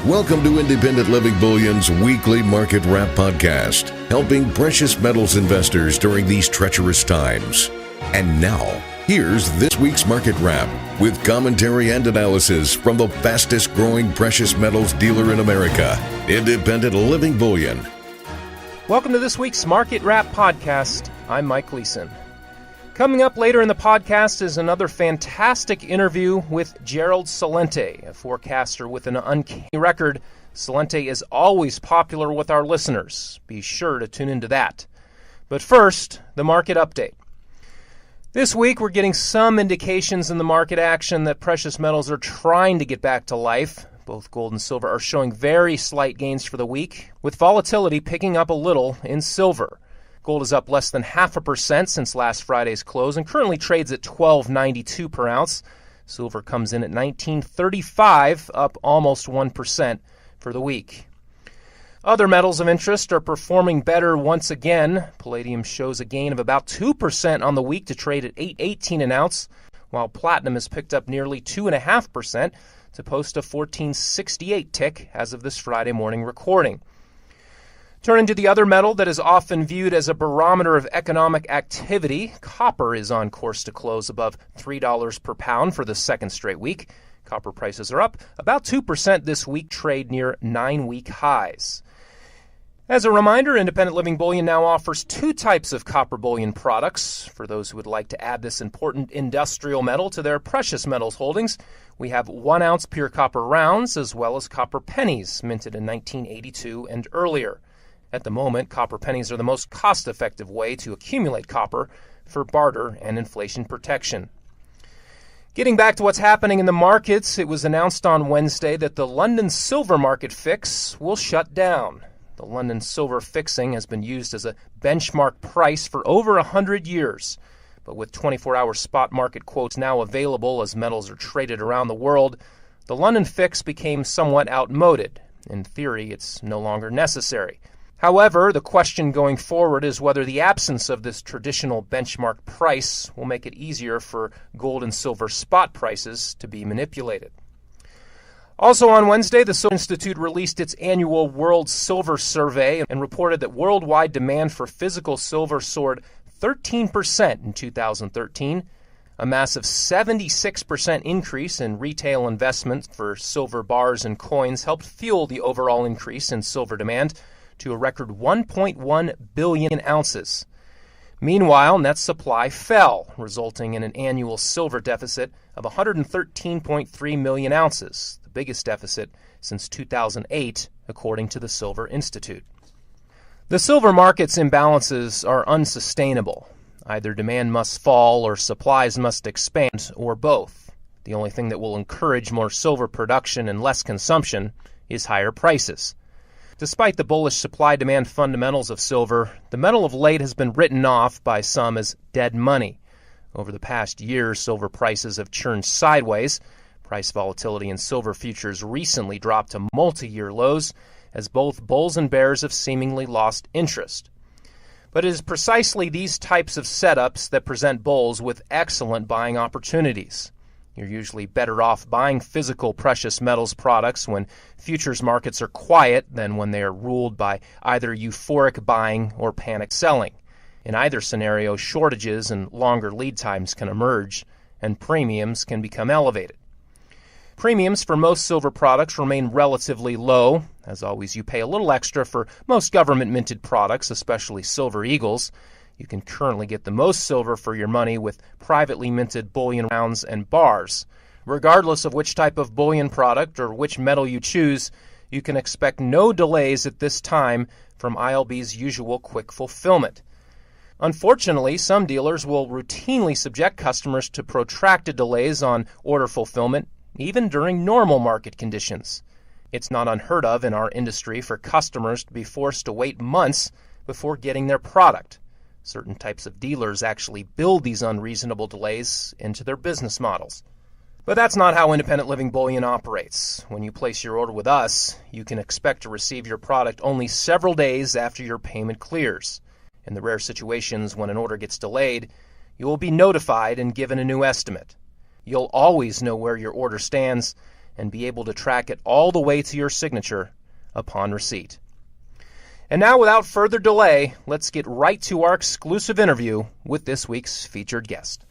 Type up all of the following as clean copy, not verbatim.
Welcome to Independent Living Bullion's weekly market wrap podcast, helping precious metals investors during these treacherous times. And now, here's this week's market wrap with commentary and analysis from the fastest growing precious metals dealer in America, Independent Living Bullion. Welcome to this week's Market Wrap podcast. I'm Mike Gleason. Coming up later in the podcast is another fantastic interview with Gerald Celente, a forecaster with an uncanny record. Celente is always popular with our listeners. Be sure to tune into that. But first, the market update. This week, we're getting some indications in the market action that precious metals are trying to get back to life. Both gold and silver are showing very slight gains for the week, with volatility picking up a little in silver. Gold is up less than 0.5% since last Friday's close and currently trades at $12.92 per ounce. Silver comes in at $19.35, up almost 1% for the week. Other metals of interest are performing better once again. Palladium shows a gain of about 2% on the week to trade at $8.18 an ounce, while platinum has picked up nearly 2.5% to post a $14.68 tick as of this Friday morning recording. Turning to the other metal that is often viewed as a barometer of economic activity, copper is on course to close above $3 per pound for the second straight week. Copper prices are up about 2% this week, trade near 9-week highs. As a reminder, Independent Living Bullion now offers two types of copper bullion products. For those who would like to add this important industrial metal to their precious metals holdings, we have 1-ounce pure copper rounds as well as copper pennies, minted in 1982 and earlier. At the moment, copper pennies are the most cost-effective way to accumulate copper for barter and inflation protection. Getting back to what's happening in the markets, it was announced on Wednesday that the London silver market fix will shut down. The London silver fixing has been used as a benchmark price for over 100 years. But with 24-hour spot market quotes now available as metals are traded around the world, the London fix became somewhat outmoded. In theory, it's no longer necessary. However, the question going forward is whether the absence of this traditional benchmark price will make it easier for gold and silver spot prices to be manipulated. Also on Wednesday, the Silver Institute released its annual World Silver Survey and reported that worldwide demand for physical silver soared 13% in 2013. A massive 76% increase in retail investment for silver bars and coins helped fuel the overall increase in silver demand to a record 1.1 billion ounces. Meanwhile, net supply fell, resulting in an annual silver deficit of 113.3 million ounces, the biggest deficit since 2008, according to the Silver Institute. The silver market's imbalances are unsustainable. Either demand must fall or supplies must expand, or both. The only thing that will encourage more silver production and less consumption is higher prices. Despite the bullish supply-demand fundamentals of silver, the metal of late has been written off by some as dead money. Over the past year, silver prices have churned sideways. Price volatility in silver futures recently dropped to multi-year lows as both bulls and bears have seemingly lost interest. But it is precisely these types of setups that present bulls with excellent buying opportunities. You're usually better off buying physical precious metals products when futures markets are quiet than when they are ruled by either euphoric buying or panic selling. In either scenario, shortages and longer lead times can emerge, and premiums can become elevated. Premiums for most silver products remain relatively low. As always, you pay a little extra for most government-minted products, especially Silver Eagles. You can currently get the most silver for your money with privately minted bullion rounds and bars. Regardless of which type of bullion product or which metal you choose, you can expect no delays at this time from ILB's usual quick fulfillment. Unfortunately, some dealers will routinely subject customers to protracted delays on order fulfillment, even during normal market conditions. It's not unheard of in our industry for customers to be forced to wait months before getting their product. Certain types of dealers actually build these unreasonable delays into their business models. But that's not how Independent Living Bullion operates. When you place your order with us, you can expect to receive your product only several days after your payment clears. In the rare situations when an order gets delayed, you will be notified and given a new estimate. You'll always know where your order stands, and be able to track it all the way to your signature upon receipt. And now, without further delay, let's get right to our exclusive interview with this week's featured guest.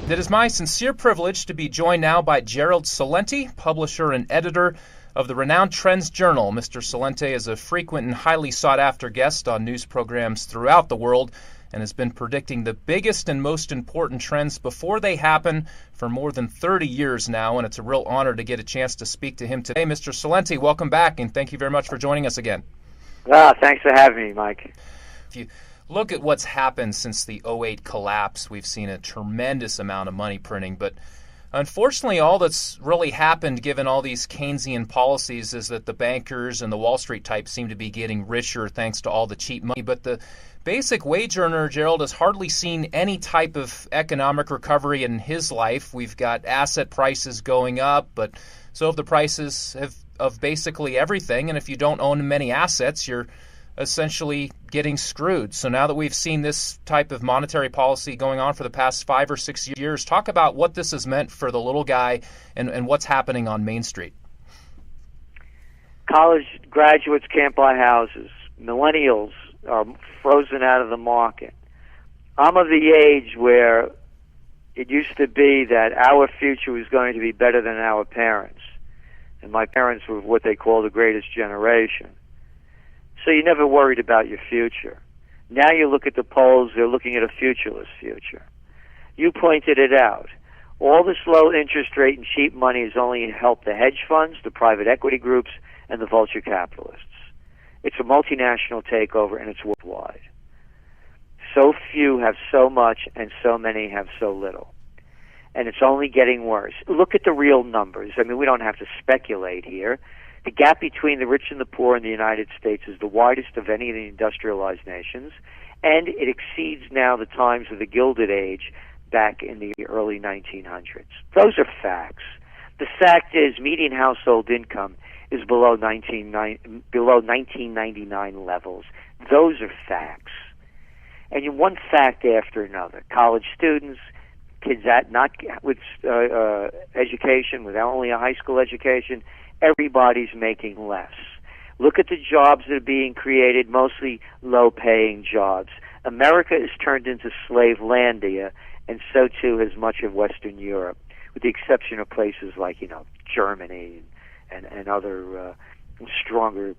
It is my sincere privilege to be joined now by Gerald Celente, publisher and editor of the renowned Trends Journal. Mr. Celente is a frequent and highly sought-after guest on news programs throughout the world and has been predicting the biggest and most important trends before they happen for more than 30 years now, and it's a real honor to get a chance to speak to him today. Mr. Celente, welcome back, and thank you very much for joining us again. Thanks for having me, Mike. If you look at what's happened since the '08 collapse, we've seen a tremendous amount of money printing, but unfortunately all that's really happened given all these Keynesian policies is that the bankers and the Wall Street types seem to be getting richer thanks to all the cheap money, but the basic wage earner, Gerald, has hardly seen any type of economic recovery in his life. We've got asset prices going up, but so have the prices of basically everything, and if you don't own many assets, you're essentially getting screwed. So now that we've seen this type of monetary policy going on for the past 5 or 6 years, talk about what this has meant for the little guy and what's happening on Main Street. College graduates can't buy houses. Millennials are frozen out of the market. I'm of the age where it used to be that our future was going to be better than our parents. And my parents were what they call the greatest generation. So you never worried about your future. Now you look at the polls, they're looking at a futureless future. You pointed it out. All this low interest rate and cheap money has only helped the hedge funds, the private equity groups, and the vulture capitalists. It's a multinational takeover, and it's worldwide. So few have so much, and so many have so little. And it's only getting worse. Look at the real numbers. I mean, we don't have to speculate here. The gap between the rich and the poor in the United States is the widest of any of the industrialized nations, and it exceeds now the times of the Gilded Age back in the early 1900s. Those are facts. The fact is, median household income is below 1999 levels. Those are facts. And one fact after another. College students, kids not with education, with only a high school education, everybody's making less. Look at the jobs that are being created, mostly low-paying jobs. America is turned into Slavelandia, and so too has much of Western Europe, with the exception of places like, Germany and other stronger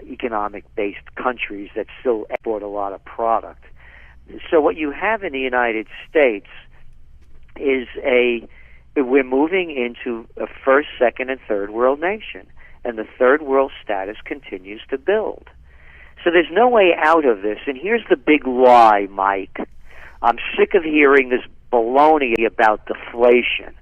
economic-based countries that still export a lot of product. So what you have in the United States is we're moving into a first, second, and third world nation, and the third world status continues to build. So there's no way out of this, and here's the big lie, Mike. I'm sick of hearing this baloney about deflation.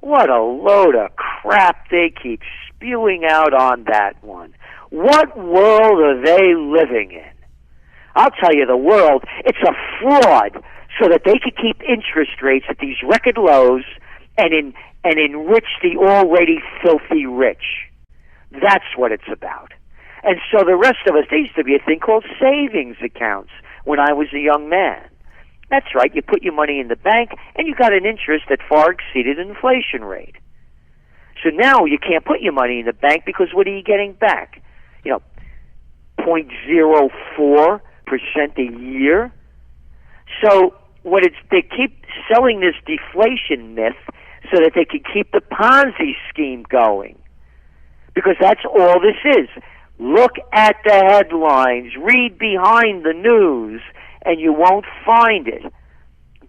What a load of crap they keep spewing out on that one. What world are they living in? I'll tell you, the world, it's a fraud so that they could keep interest rates at these record lows and enrich the already filthy rich. That's what it's about. And so the rest of us, there used to be a thing called savings accounts when I was a young man. That's right, you put your money in the bank and you got an interest that far exceeded the inflation rate. So now you can't put your money in the bank because what are you getting back? 0.04% a year. So they keep selling this deflation myth so that they can keep the Ponzi scheme going. Because that's all this is. Look at the headlines, read behind the news, and you won't find it.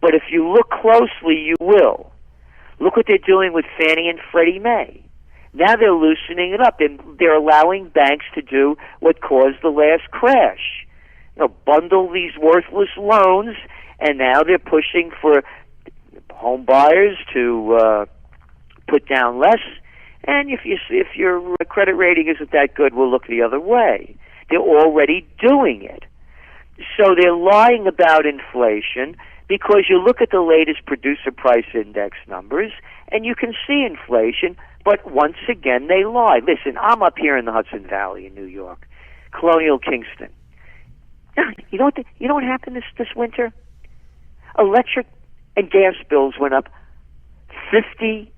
But if you look closely, you will. Look what they're doing with Fannie and Freddie Mae. Now they're loosening it up, and they're allowing banks to do what caused the last crash. Bundle these worthless loans, and now they're pushing for home buyers to put down less. And if your credit rating isn't that good, we'll look the other way. They're already doing it. So they're lying about inflation because you look at the latest producer price index numbers and you can see inflation, but once again they lie. Listen, I'm up here in the Hudson Valley in New York, Colonial Kingston. You know what happened this winter? Electric and gas bills went up 50%.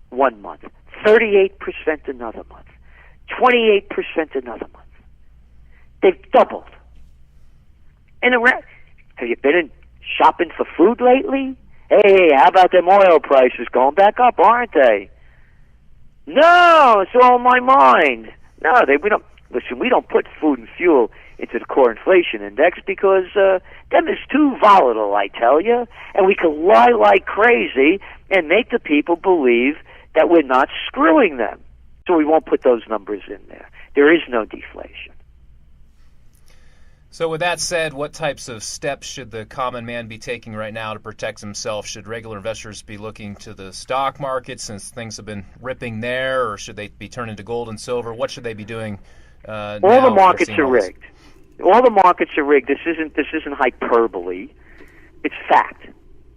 one month, 38% another month, 28% another month. They've doubled. And have you been in shopping for food lately? Hey, how about them oil prices going back up, aren't they? No, it's all in my mind. No, we don't put food and fuel into the core inflation index because them is too volatile, I tell you. And we can lie like crazy and make the people believe that we're not screwing them. So we won't put those numbers in there. There is no deflation. So with that said, what types of steps should the common man be taking right now to protect himself? Should regular investors be looking to the stock market since things have been ripping there, or should they be turning to gold and silver? What should they be doing now? All the markets are rigged. All the markets are rigged. This isn't hyperbole. It's fact.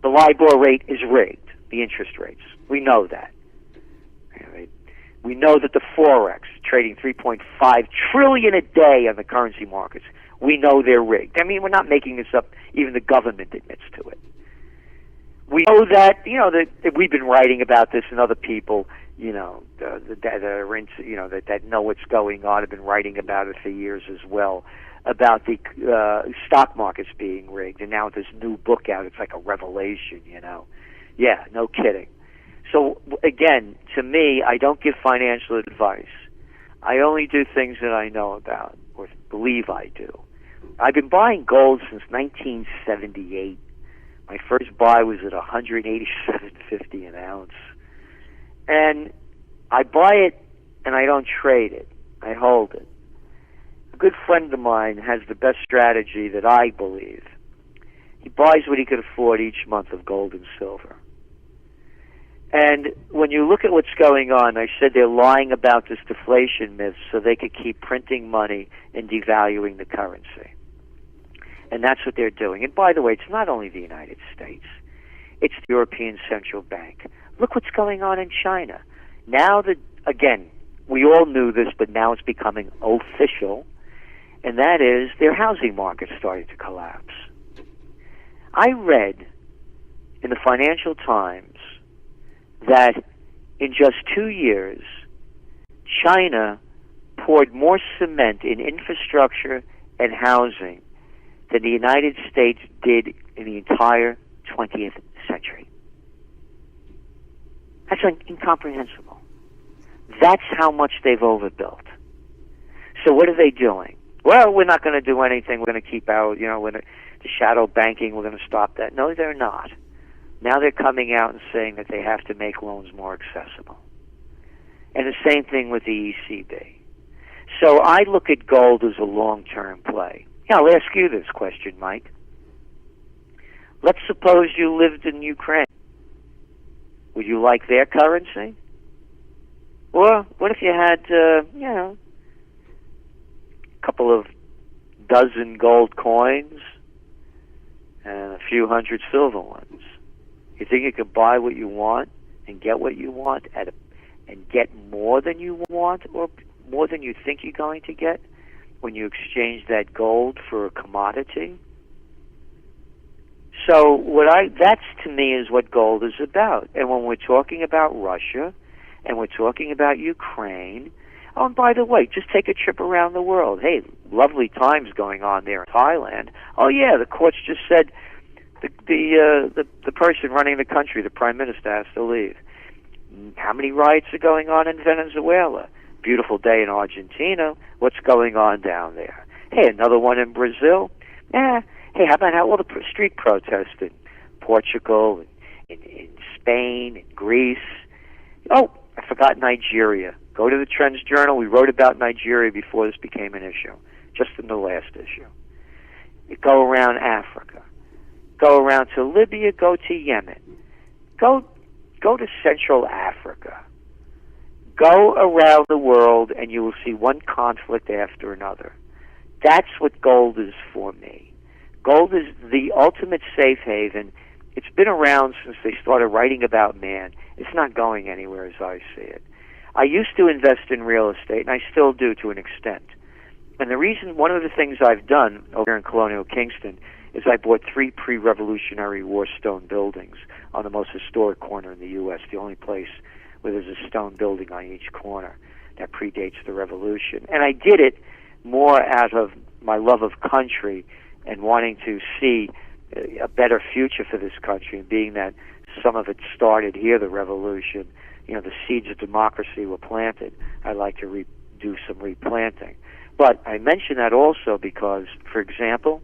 The LIBOR rate is rigged, the interest rates. We know that. We know that the Forex trading $3.5 trillion a day on the currency markets. We know they're rigged. I mean, we're not making this up. Even the government admits to it. We know that, that we've been writing about this, and other people, that know what's going on, have been writing about it for years as well, about the stock markets being rigged. And now with this new book out, it's like a revelation, Yeah, no kidding. So, again, to me, I don't give financial advice. I only do things that I know about, or believe I do. I've been buying gold since 1978. My first buy was at $187.50 an ounce. And I buy it and I don't trade it. I hold it. A good friend of mine has the best strategy that I believe. He buys what he could afford each month of gold and silver. And when you look at what's going on, I said they're lying about this deflation myth so they could keep printing money and devaluing the currency. And that's what they're doing. And by the way, it's not only the United States. It's the European Central Bank. Look what's going on in China. Now that, again, we all knew this, but now it's becoming official, and that is their housing market's starting to collapse. I read in the Financial Times that in just 2 years, China poured more cement in infrastructure and housing than the United States did in the entire 20th century. That's incomprehensible. That's how much they've overbuilt. So what are they doing? Well, we're not going to do anything. We're going to keep out, the shadow banking, we're going to stop that. No, they're not. Now they're coming out and saying that they have to make loans more accessible. And the same thing with the ECB. So I look at gold as a long-term play. I'll ask you this question, Mike. Let's suppose you lived in Ukraine. Would you like their currency? Or what if you had, a couple of dozen gold coins and a few hundred silver ones? You think you could buy what you want and get what you want and get more than you want or more than you think you're going to get when you exchange that gold for a commodity? So that's to me is what gold is about. And when we're talking about Russia and we're talking about Ukraine, oh, and by the way, just take a trip around the world. Hey, lovely times going on there in Thailand. Oh yeah, the courts just said the person running the country, the prime minister, has to leave. How many riots are going on in Venezuela? Beautiful day in Argentina. What's going on down there? Hey, another one in Brazil. Hey, how about all the street protests in Portugal, in Spain, in Greece? Oh, I forgot Nigeria. Go to the Trends Journal. We wrote about Nigeria before this became an issue, just in the last issue. You go around Africa. Go around to Libya. Go to Yemen. Go to Central Africa. Go around the world and you will see one conflict after another. That's what gold is for me. Gold is the ultimate safe haven. It's been around since they started writing about man. It's not going anywhere as I see it. I used to invest in real estate, and I still do to an extent. And the reason, one of the things I've done over here in Colonial Kingston is I bought 3 pre-Revolutionary War stone buildings on the most historic corner in the U.S., the only place where there's a stone building on each corner that predates the revolution. And I did it more out of my love of country and wanting to see a better future for this country, and being that some of it started here, the revolution, the seeds of democracy were planted. I like to do some replanting. But I mention that also because, for example,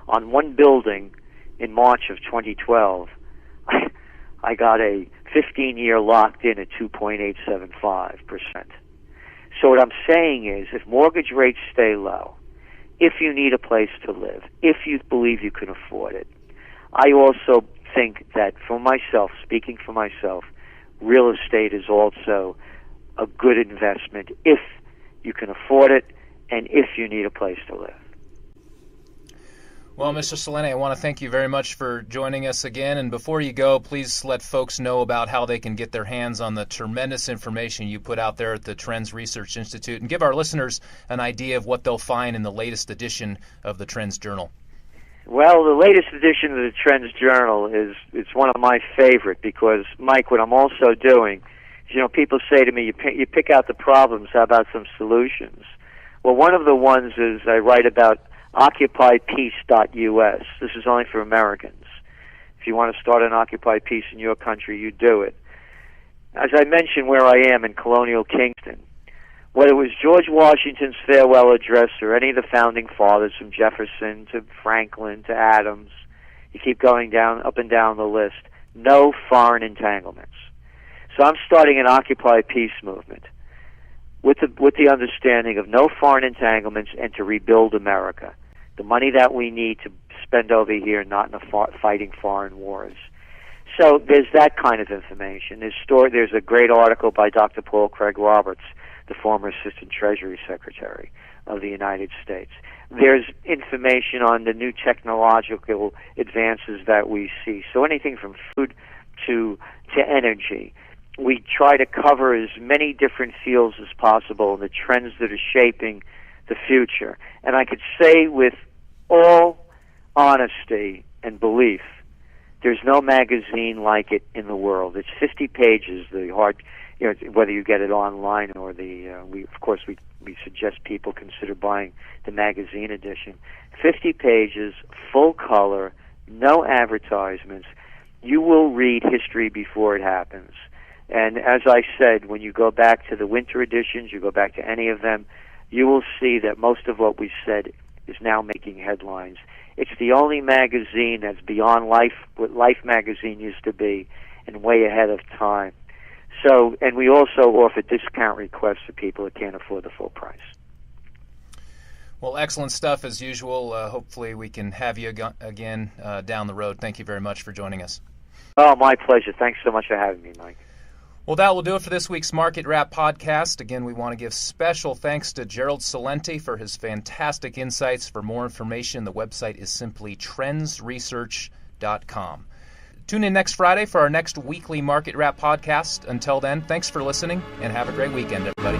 on one building in March of 2012, I got a 15-year locked in at 2.875%. So what I'm saying is, if mortgage rates stay low, if you need a place to live, if you believe you can afford it, I also think that for myself, speaking for myself, real estate is also a good investment if you can afford it and if you need a place to live. Well, Mr. Celente, I want to thank you very much for joining us again. And before you go, please let folks know about how they can get their hands on the tremendous information you put out there at the Trends Research Institute, and give our listeners an idea of what they'll find in the latest edition of the Trends Journal. Well, the latest edition of the Trends Journal it's one of my favorite because, Mike, what I'm also doing is, people say to me, you pick out the problems, how about some solutions? Well, one of the ones is I write about OccupyPeace.us. This is only for Americans. If you want to start an Occupy Peace in your country, you do it. As I mentioned, where I am in colonial Kingston, whether it was George Washington's farewell address or any of the founding fathers, from Jefferson to Franklin to Adams, you keep going up and down the list, no foreign entanglements. So I'm starting an Occupy Peace movement with the understanding of no foreign entanglements and to rebuild America. The money that we need to spend over here, not in fighting foreign wars. So there's that kind of information. There's a great article by Dr. Paul Craig Roberts, the former Assistant Treasury Secretary of the United States. There's information on the new technological advances that we see. So anything from food to energy. We try to cover as many different fields as possible and the trends that are shaping the future. And I could say with all honesty and belief, there's no magazine like it in the world. It's 50 pages, whether you get it online or we suggest people consider buying the magazine edition. 50 pages, full color, no advertisements. You will read history before it happens. And as I said, when you go back to the winter editions, you go back to any of them, you will see that most of what we said is now making headlines. It's the only magazine that's beyond Life, what Life magazine used to be, and way ahead of time. So, and we also offer discount requests for people that can't afford the full price. Well, excellent stuff as usual. Hopefully we can have you again down the road. Thank you very much for joining us. Oh, my pleasure. Thanks so much for having me, Mike. Well, that will do it for this week's Market Wrap podcast. Again, we want to give special thanks to Gerald Celente for his fantastic insights. For more information, the website is simply trendsresearch.com. Tune in next Friday for our next weekly Market Wrap podcast. Until then, thanks for listening, and have a great weekend, everybody.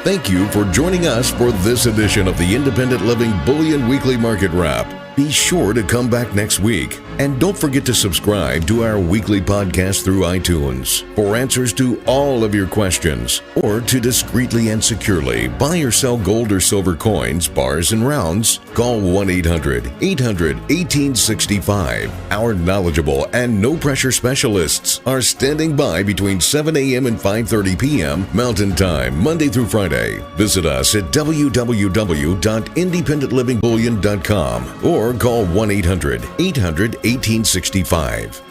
Thank you for joining us for this edition of the Independent Living Bullion Weekly Market Wrap. Be sure to come back next week. And don't forget to subscribe to our weekly podcast through iTunes. For answers to all of your questions, or to discreetly and securely buy or sell gold or silver coins, bars, and rounds, call 1-800-800-1865. Our knowledgeable and no-pressure specialists are standing by between 7 a.m. and 5:30 p.m. Mountain Time, Monday through Friday. Visit us at www.independentlivingBullion.com or call 1-800-800-1865.